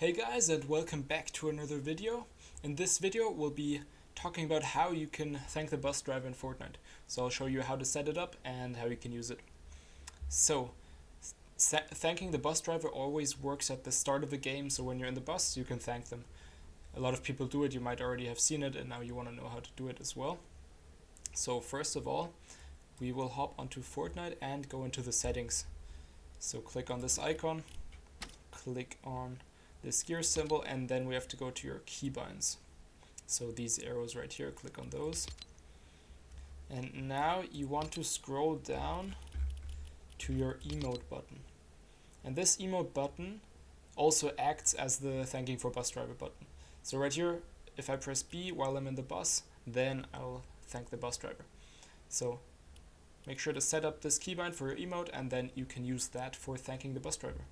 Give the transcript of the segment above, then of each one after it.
Hey guys, and welcome back to another video. In this video we'll be talking about how you can thank the bus driver in Fortnite. So I'll show you how to set it up and how you can use it. So thanking the bus driver always works at the start of the game, so when you're in the bus you can thank them. A lot of people do it, you might already have seen it, and now you want to know how to do it as well. So first of all, we will hop onto Fortnite and go into the settings. So click on this icon, click on this gear symbol, and then we have to go to your keybinds. So these arrows right here, click on those. And now you want to scroll down to your emote button. And this emote button also acts as the thanking for bus driver button. So right here, if I press B while I'm in the bus, then I'll thank the bus driver. So make sure to set up this keybind for your emote, and then you can use that for thanking the bus driver.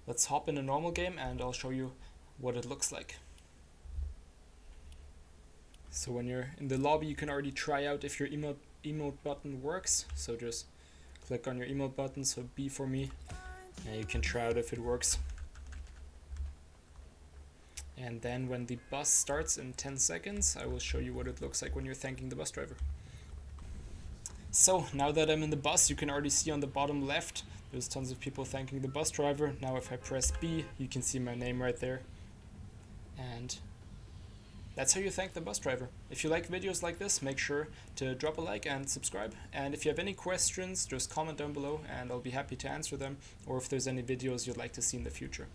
Let's hop in a normal game and I'll show you what it looks like. So when you're in the lobby, you can already try out if your emote button works. So just click on your emote button, so B for me, and you can try out if it works. And then when the bus starts in 10 seconds, I will show you what it looks like when you're thanking the bus driver. So now that I'm in the bus, you can already see on the bottom left, there's tons of people thanking the bus driver. Now if I press B, you can see my name right there. And that's how you thank the bus driver. If you like videos like this, make sure to drop a like and subscribe. And if you have any questions, just comment down below and I'll be happy to answer them, or if there's any videos you'd like to see in the future.